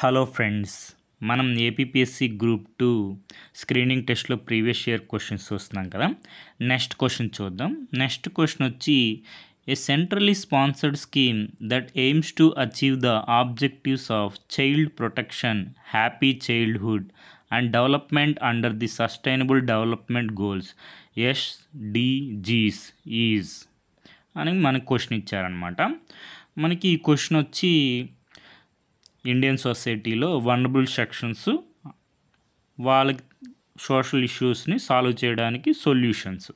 Hello friends, మనం APPSC group 2 screening టెస్ట్లో previous year questions చూస్తున్నాం కదా. నెక్స్ట్ క్వశ్చన్ చూద్దాం. నెక్స్ట్ క్వశ్చన్ వచ్చి a centrally sponsored scheme that aims to achieve the objectives of child protection, happy childhood and development under the sustainable development goals SDGs is అని మనకు question ఇచ్చారనమాట. మనకి ఈ question వచ్చి ఇండియన్ సొసైటీలో vulnerable sections వాళ్ళకి social ఇష్యూస్ని solve చేయడానికి solutions.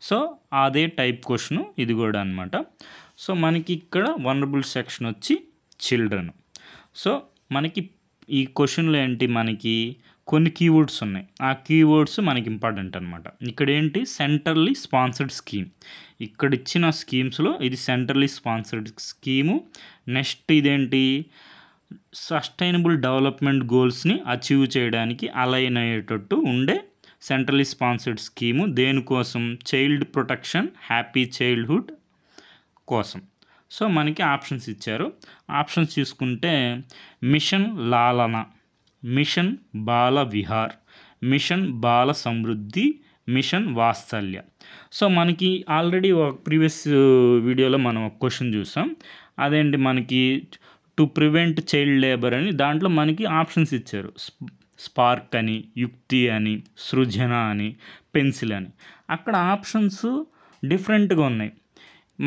So అదే టైప్ క్వశ్చన్ ఇది కూడా అనమాట. సో మనకి ఇక్కడ వల్నరబుల్ సెక్షన్ వచ్చి చిల్డ్రన్. సో మనకి ఈ క్వశ్చన్లో ఏంటి, మనకి కొన్ని కీవర్డ్స్ ఉన్నాయి. ఆ కీవర్డ్స్ మనకి ఇంపార్టెంట్ అనమాట. ఇక్కడ ఏంటి, సెంట్రల్లీ స్పాన్సర్డ్ స్కీమ్. ఇక్కడ ఇచ్చిన స్కీమ్స్లో ఇది సెంట్రల్లీ స్పాన్సర్డ్ స్కీము. నెక్స్ట్ ఇదేంటి, సస్టైనబుల్ డెవలప్మెంట్ గోల్స్ని అచీవ్ చేయడానికి అలైన్ అయ్యేటట్టు ఉండే సెంట్రల్లీ స్పాన్సర్డ్ స్కీము. దేనికోసం, చైల్డ్ ప్రొటెక్షన్, హ్యాపీ చైల్డ్హుడ్ కోసం. సో మనకి ఆప్షన్స్ ఇచ్చారు. ఆప్షన్స్ చూసుకుంటే మిషన్ లాలన, మిషన్ బాల విహార్, మిషన్ బాల సమృద్ధి, మిషన్ వాత్సల్య. సో మనకి ఆల్రెడీ ఒక ప్రీవియస్ వీడియోలో మనం ఒక క్వశ్చన్ చూసాం. అదేంటి, మనకి టు ప్రివెంట్ చైల్డ్ లేబర్ అని దాంట్లో మనకి ఆప్షన్స్ ఇచ్చారు. స్పార్క్ అని, యుక్తి అని, సృజన అని, పెన్సిల్ అని. అక్కడ ఆప్షన్స్ డిఫరెంట్గా ఉన్నాయి.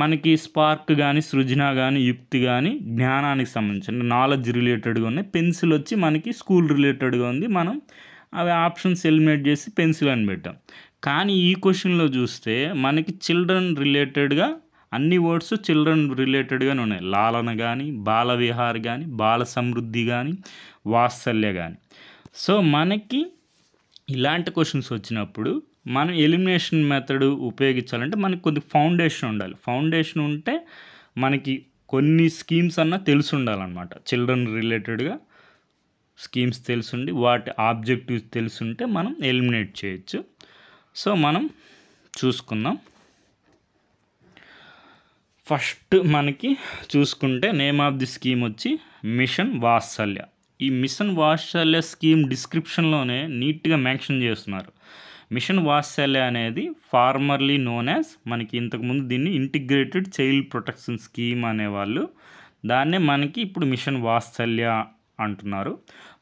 మనకి స్పార్క్ కానీ, సృజన కానీ, యుక్తి కానీ జ్ఞానానికి సంబంధించిన నాలెడ్జ్ రిలేటెడ్గా ఉన్నాయి. పెన్సిల్ వచ్చి మనకి స్కూల్ రిలేటెడ్గా ఉంది. మనం అవి ఆప్షన్స్ ఎలిమినేట్ చేసి పెన్సిల్ అని పెట్టాం. కానీ ఈ క్వశ్చన్లో చూస్తే మనకి చిల్డ్రన్ రిలేటెడ్గా అన్ని వర్డ్స్ చిల్డ్రన్ రిలేటెడ్గానే ఉన్నాయి. లాలన కానీ, బాల విహార్ కానీ, బాల సమృద్ధి కానీ, వాత్సల్య కానీ. సో మనకి ఇలాంటి క్వశ్చన్స్ వచ్చినప్పుడు మనం ఎలిమినేషన్ మెథడ్ ఉపయోగించాలంటే మనకి కొద్ది ఫౌండేషన్ ఉండాలి. ఫౌండేషన్ ఉంటే మనకి కొన్ని స్కీమ్స్ అన్నా తెలిసి ఉండాలన్నమాట. చిల్డ్రన్ రిలేటెడ్గా స్కీమ్స్ తెలుసుండి వాటి ఆబ్జెక్టివ్స్ తెలుసుంటే మనం ఎలిమినేట్ చేయొచ్చు. సో మనం చూసుకుందాం. ఫస్ట్ మనకి చూసుకుంటే నేమ్ ఆఫ్ ది స్కీమ్ వచ్చి మిషన్ వాత్సల్య. ఈ మిషన్ వాత్సల్య స్కీమ్ డిస్క్రిప్షన్లోనే నీట్గా మెన్షన్ చేస్తున్నారు. మిషన్ వాత్సల్య అనేది ఫార్మర్లీ నోన్ యాజ్, మనకి ఇంతకుముందు దీన్ని ఇంటిగ్రేటెడ్ చైల్డ్ ప్రొటెక్షన్ స్కీమ్ అనేవాళ్ళు, దాన్నే మనకి ఇప్పుడు మిషన్ వాత్సల్య అంటున్నారు.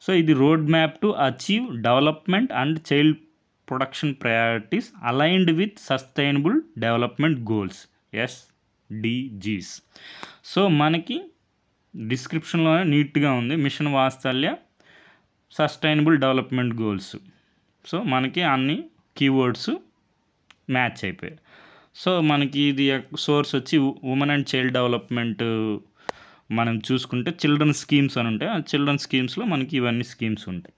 సో ఇది road map to achieve development and child protection priorities aligned with sustainable development goals SDGs. So మనకి డిస్క్రిప్షన్లోనే నీట్గా ఉంది మిషన్ వాత్సల్య సస్టైనబుల్ డెవలప్మెంట్ గోల్స్. సో మనకి అన్ని కీవర్డ్స్ మ్యాచ్ అయిపోయాయి. సో మనకి ఇది సోర్స్ వచ్చి ఉమెన్ అండ్ చైల్డ్ డెవలప్మెంట్. మనం చూసుకుంటే చిల్డ్రన్ స్కీమ్స్ అని ఉంటాయి. ఆ చిల్డ్రన్ స్కీమ్స్లో మనకి ఇవన్నీ స్కీమ్స్ ఉంటాయి.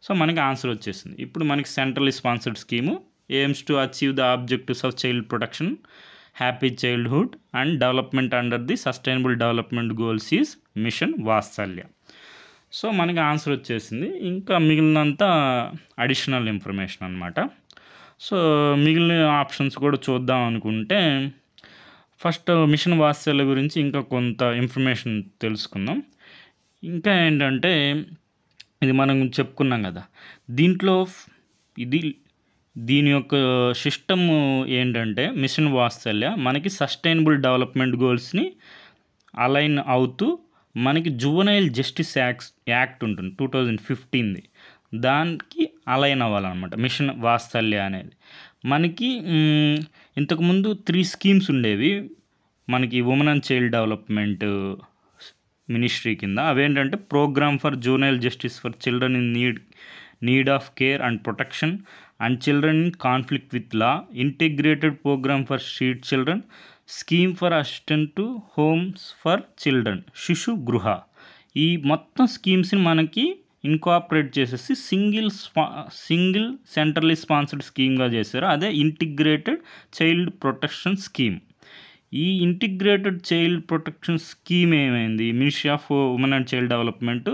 సో మనకి ఆన్సర్ వచ్చేసింది. ఇప్పుడు మనకి centrally sponsored scheme AIIMS to achieve the objectives of child protection, happy childhood and development under the sustainable development goals is mission Vatsalya. So మనకి ఆన్సర్ వచ్చేసింది. ఇంకా మిగిలినంతా అడిషనల్ ఇన్ఫర్మేషన్ అనమాట. సో మిగిలిన ఆప్షన్స్ కూడా చూద్దాం అనుకుంటే ఫస్ట్ మిషన్ వాత్సల్య గురించి ఇంకా కొంత ఇన్ఫర్మేషన్ తెలుసుకుందాం. ఇంకా ఏంటంటే ఇది మనం చెప్పుకున్నాం కదా, దీంట్లో దీని యొక్క సిస్టమ్ ఏంటంటే మిషన్ వాత్సల్య మనకి సస్టైనబుల్ డెవలప్మెంట్ గోల్స్ని అలైన్ అవుతూ మనకి జువెనైల్ జస్టిస్ యాక్ట్ ఉంటుంది 2015ది, దానికి అలైన్ అవ్వాలన్నమాట మిషన్ వాత్సల్య అనేది. మనకి ఇంతకుముందు 3 స్కీమ్స్ ఉండేవి మనకి women and child development ministry కింద. అవేంటంటే programme for juvenile justice for children in need of care and protection and children in conflict with law, integrated programme for street children, scheme for assistant to homes for children, Shishu Griha. ఈ మొత్తం స్కీమ్స్ని మనకి incorporate చేసేసి single centrally sponsored స్కీమ్గా చేశారు. అదే integrated child protection scheme. ఈ integrated child protection scheme ఏమైంది, ministry of women and child development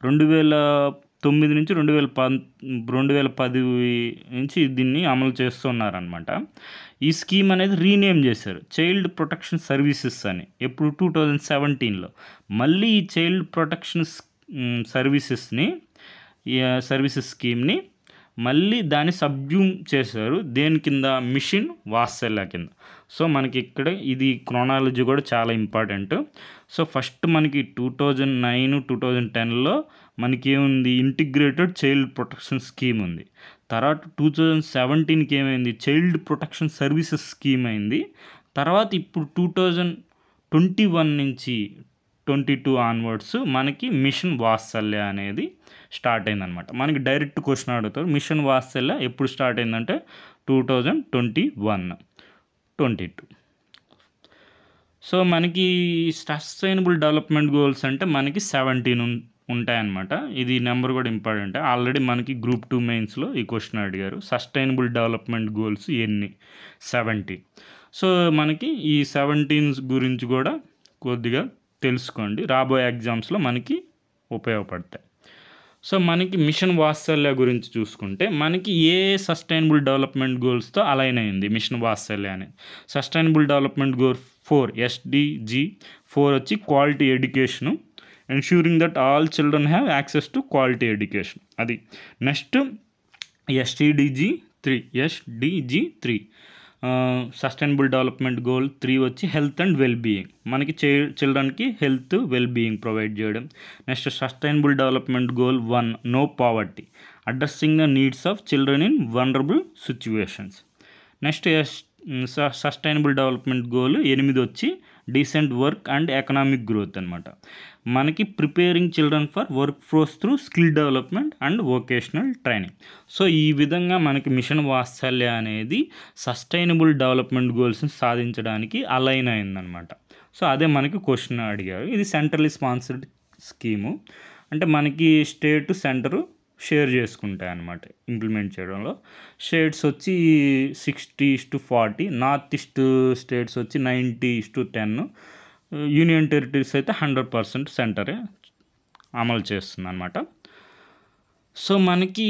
2009 నుంచి 2010 నుంచి దీన్ని అమలు చేస్తున్నారనమాట. ఈ స్కీమ్ అనేది రీనేమ్ చేశారు చైల్డ్ ప్రొటెక్షన్ సర్వీసెస్ అని, ఎప్పుడు 2017లో. మళ్ళీ ఈ చైల్డ్ ప్రొటెక్షన్ సర్వీసెస్ స్కీమ్ని మళ్ళీ దాన్ని సబ్జ్యూమ్ చేశారు దేని కింద, మిషన్ వాత్సల్య కింద. సో మనకి ఇక్కడ ఇది క్రోనాలజీ కూడా చాలా ఇంపార్టెంట్. సో ఫస్ట్ మనకి 2009-2010లో మనకి ఏముంది, ఇంటిగ్రేటెడ్ చైల్డ్ ప్రొటెక్షన్ స్కీమ్ ఉంది. తర్వాత 2017కి ఏమైంది, చైల్డ్ ప్రొటెక్షన్ సర్వీసెస్ స్కీమ్ అయింది. తర్వాత ఇప్పుడు 2021 నుంచి 22 ఆన్వర్డ్స్ మనకి మిషన్ వాత్సల్య అనేది స్టార్ట్ అయిందనమాట. మనకి డైరెక్ట్ క్వశ్చన్ అడుగుతారు, మిషన్ వాత్సల్య ఎప్పుడు స్టార్ట్ అయిందంటే 2021-22. సో మనకి సస్టైనబుల్ డెవలప్మెంట్ గోల్స్ అంటే మనకి 17 ఉంటాయన్నమాట. ఇది నెంబర్ కూడా ఇంపార్టెంట్. ఆల్రెడీ మనకి గ్రూప్ 2 మెయిన్స్లో ఈ క్వశ్చన్ అడిగారు, సస్టైనబుల్ డెవలప్మెంట్ గోల్స్ ఎన్ని, 17. సో మనకి ఈ 17 గురించి కూడా కొద్దిగా తెలుసుకోండి, రాబోయే ఎగ్జామ్స్లో మనకి ఉపయోగపడతాయి. సో మనకి మిషన్ వాత్సల్య గురించి చూసుకుంటే మనకి ఏ సస్టైనబుల్ డెవలప్మెంట్ గోల్స్తో అలైన్ అయింది మిషన్ వాత్సల్య అనేది. సస్టైనబుల్ డెవలప్మెంట్ గోల్ 4 SDG 4 వచ్చి quality education, ensuring that all children have access to quality education అది. Next SDG 3 sustainable development goal 3 వచ్చి హెల్త్ అండ్ వెల్బీయింగ్, మనకి చిల్డ్రన్కి హెల్త్ వెల్బీయింగ్ ప్రొవైడ్ చేయడం. Next sustainable development goal 1 no poverty, addressing the needs of children in vulnerable situations. Next sustainable development goal 8 వచ్చి decent work and economic growth అనమాట. మనకి preparing children for work force through skill development and vocational training. So ఈ విధంగా మనకి mission Vatsalya అనేది sustainable development గోల్స్ని సాధించడానికి align అయిందనమాట. So అదే మనకి క్వశ్చన్ అడిగారు. ఇది సెంట్రల్లీ స్పాన్సర్డ్ స్కీము, అంటే మనకి స్టేట్ సెంటరు షేర్ చేసుకుంటాయి అన్నమాట ఇంప్లిమెంట్ చేయడంలో. స్టేట్స్ వచ్చి 60:40, నార్త్ ఈస్ట్ స్టేట్స్ వచ్చి 90:10, యూనియన్ టెరిటరీస్ అయితే 100% సెంటరే అమలు చేస్తుంది అన్నమాట. సో మనకి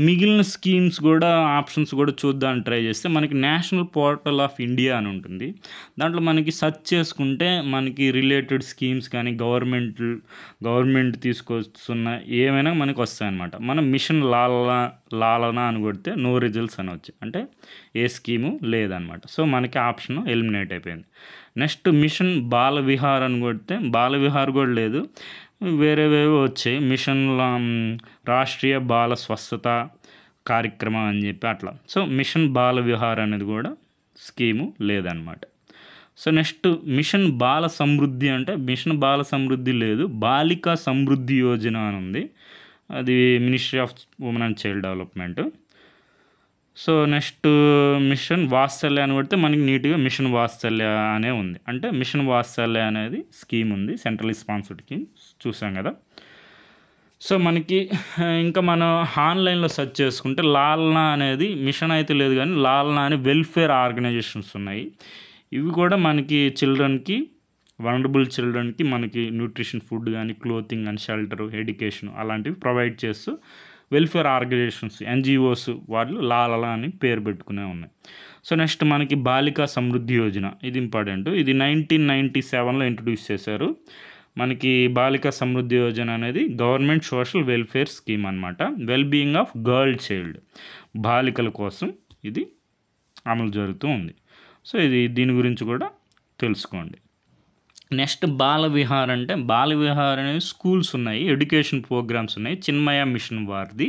మిగిలిన స్కీమ్స్ కూడా ఆప్షన్స్ కూడా చూద్దామని ట్రై చేస్తే మనకి నేషనల్ పోర్టల్ ఆఫ్ ఇండియా అని ఉంటుంది. దాంట్లో మనకి సెర్చ్ చేసుకుంటే మనకి రిలేటెడ్ స్కీమ్స్ కానీ గవర్నమెంట్ తీసుకొస్తున్న ఏమైనా మనకి వస్తాయన్నమాట. మనం మిషన్ లాలనా అని కొడితే నో రిజల్ట్స్ అని వచ్చి, అంటే ఏ స్కీము లేదనమాట. సో మనకి ఆప్షన్ ఎలిమినేట్ అయిపోయింది. నెక్స్ట్ మిషన్ బాల విహార్ అని కొడితే బాల విహార్ కూడా లేదు, వేరేవేవో వచ్చాయి. మిషన్ రాష్ట్రీయ బాల స్వస్థత కార్యక్రమం అని చెప్పి అట్లా. సో మిషన్ బాల విహార్ అనేది కూడా స్కీము లేదనమాట. సో నెక్స్ట్ మిషన్ బాల సమృద్ధి అంటే మిషన్ బాల సమృద్ధి లేదు, బాలికా సమృద్ధి యోజన అని ఉంది, అది ministry of women and child development. So next mission Vatsalya అని కొడితే మనకి నీట్గా మిషన్ వాత్సల్య అనే ఉంది, అంటే మిషన్ వాత్సల్య అనేది స్కీమ్ ఉంది, సెంట్రల్లీ స్పాన్సర్డ్ స్కీమ్ చూసాం కదా. సో మనకి ఇంకా మనం ఆన్లైన్లో సెర్చ్ చేసుకుంటే లాల్నా అనేది మిషన్ అయితే లేదు కానీ లాల్నా అని వెల్ఫేర్ ఆర్గనైజేషన్స్ ఉన్నాయి. ఇవి కూడా మనకి చిల్డ్రన్కి, వనరబుల్ చిల్డ్రన్కి మనకి న్యూట్రిషన్, ఫుడ్ కానీ, క్లోతింగ్ కానీ, షెల్టర్, ఎడ్యుకేషన్ అలాంటివి ప్రొవైడ్ చేస్తూ వెల్ఫేర్ ఆర్గనైజేషన్స్, NGOs వాళ్ళు లాలలా అని పేరు పెట్టుకునే ఉన్నాయి. సో నెక్స్ట్ మనకి బాలికా సమృద్ధి యోజన, ఇది ఇంపార్టెంట్. ఇది 1997లో ఇంట్రడ్యూస్ చేశారు. మనకి బాలికా సమృద్ధి యోజన అనేది గవర్నమెంట్ సోషల్ వెల్ఫేర్ స్కీమ్ అనమాట. వెల్బీయింగ్ ఆఫ్ గర్ల్ చైల్డ్, బాలికల కోసం ఇది అమలు జరుగుతూ ఉంది. సో దీని గురించి కూడా తెలుసుకోండి. నెక్స్ట్ బాల విహార్ అంటే బాల విహార్ అనేది స్కూల్స్ ఉన్నాయి, ఎడ్యుకేషన్ ప్రోగ్రామ్స్ ఉన్నాయి. చిన్మయ మిషన్ వారిది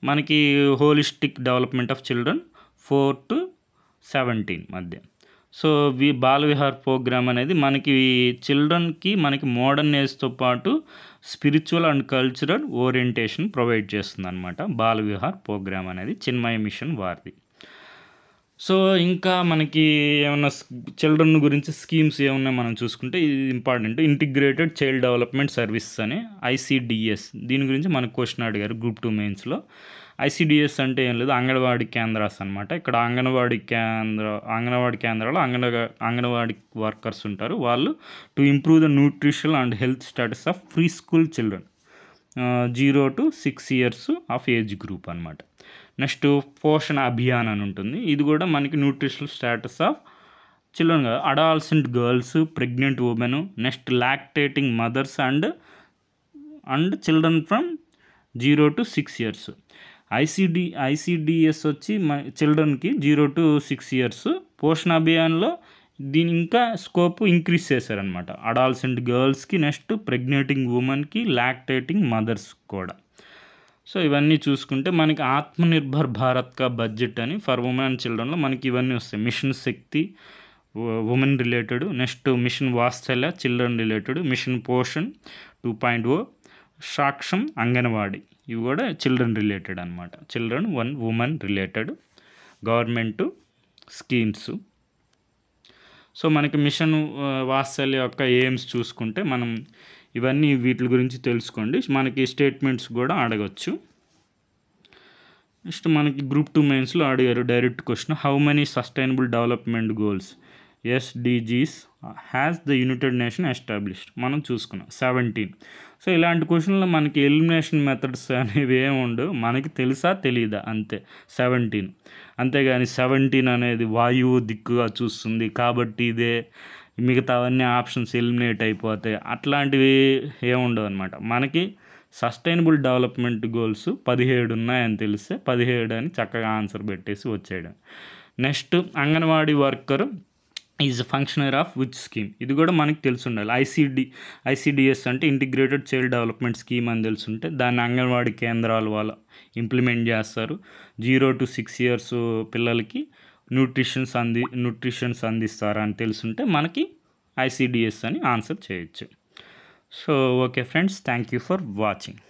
మనకి holistic development of children 4 to 17 మధ్య. సో బాల విహార్ ప్రోగ్రామ్ అనేది మనకి చిల్డ్రన్కి మనకి మోడర్న్ ఏజ్తో పాటు spiritual and cultural orientation provide చేస్తుంది అనమాట బాల విహార్ ప్రోగ్రామ్ అనేది చిన్మయ మిషన్ వారిది. సో ఇంకా మనకి ఏమన్నా చిల్డ్రన్ గురించి స్కీమ్స్ ఏమన్నా మనం చూసుకుంటే ఇది important. Integrated child development service అని ICDS, దీని గురించి మనకు క్వశ్చన్ అడిగారు గ్రూప్ 2 మెయిన్స్లో. ICDS అంటే ఏం లేదు, అంగన్వాడీ కేంద్రాస్ అనమాట. ఇక్కడ అంగన్వాడీ కేంద్రాలు అంగన్వాడీ వర్కర్స్ ఉంటారు. వాళ్ళు to improve the nutrition and health status of pre school children 0 to 6 years of age group అనమాట. నెక్స్ట్ పోషణ అభియాన్ అని ఉంటుంది, ఇది కూడా మనకి nutritional status of children, adolescent girls, pregnant women, next lactating mothers and and children from 0 to 6 years. ICDS వచ్చి చిల్డ్రన్కి 0 to 6 years. పోషణ అభియాన్లో దీని ఇంకా స్కోప్ ఇంక్రీజ్ చేశారనమాట. అడాల్సెంట్ గర్ల్స్కి, నెక్స్ట్ ప్రెగ్నెంటింగ్ ఉమెన్కి, లాక్టేటింగ్ మదర్స్ కూడా. సో ఇవన్నీ చూసుకుంటే మనకి ఆత్మనిర్భర్ భారత్ కా బడ్జెట్ అని ఫర్ ఉమెన్ అండ్ చిల్డ్రన్లో మనకి ఇవన్నీ వస్తాయి. Mission Shakti women related, next mission Vatsalya children related, mission Poshan 2.0, Saksham Anganwadi, ఇవి కూడా చిల్డ్రన్ రిలేటెడ్ అనమాట. Children women related government schemes. So మనకి మిషన్ వాత్సల్య యొక్క ఎయిమ్స్ చూసుకుంటే మనం ఇవన్నీ వీటి గురించి తెలుసుకోండి. మనకి స్టేట్మెంట్స్ కూడా అడగచ్చు. నెక్స్ట్ మనకి గ్రూప్ 2 మెయిన్స్లో అడిగారు direct question, how many sustainable development goals SDGs has the United nation established? మనం చూసుకున్నాం 17. సో ఇలాంటి క్వశ్చన్లో మనకి ఎలిమినేషన్ మెథడ్స్ అనేవి ఏమి ఉండవు, మనకి తెలుసా తెలియదా అంతే. 17 అంతేగాని 17 అనేది వాయువు దిక్కుగా చూస్తుంది కాబట్టి ఇదే, మిగతావన్నీ ఆప్షన్స్ ఎలిమినేట్ అయిపోతాయి, అట్లాంటివి ఏముండవు అనమాట. మనకి సస్టైనబుల్ డెవలప్మెంట్ గోల్స్ 17 ఉన్నాయని తెలిస్తే 17 అని చక్కగా ఆన్సర్ పెట్టేసి వచ్చేయడం. Next Anganwadi worker is functionary of which scheme? ఇది కూడా మనకి తెలిసి ఉండాలి. ఐసిడిఎస్ అంటే ఇంటిగ్రేటెడ్ చైల్డ్ డెవలప్మెంట్ స్కీమ్ అని తెలుసుంటే దాన్ని అంగన్వాడీ కేంద్రాల వాళ్ళు ఇంప్లిమెంట్ చేస్తారు. 0 to 6 years పిల్లలకి న్యూట్రిషన్స్ అందిస్తారు అని తెలుసుంటే మనకి ఐసిడిఎస్ అని ఆన్సర్ చేయొచ్చు. So okay friends, thank you for watching.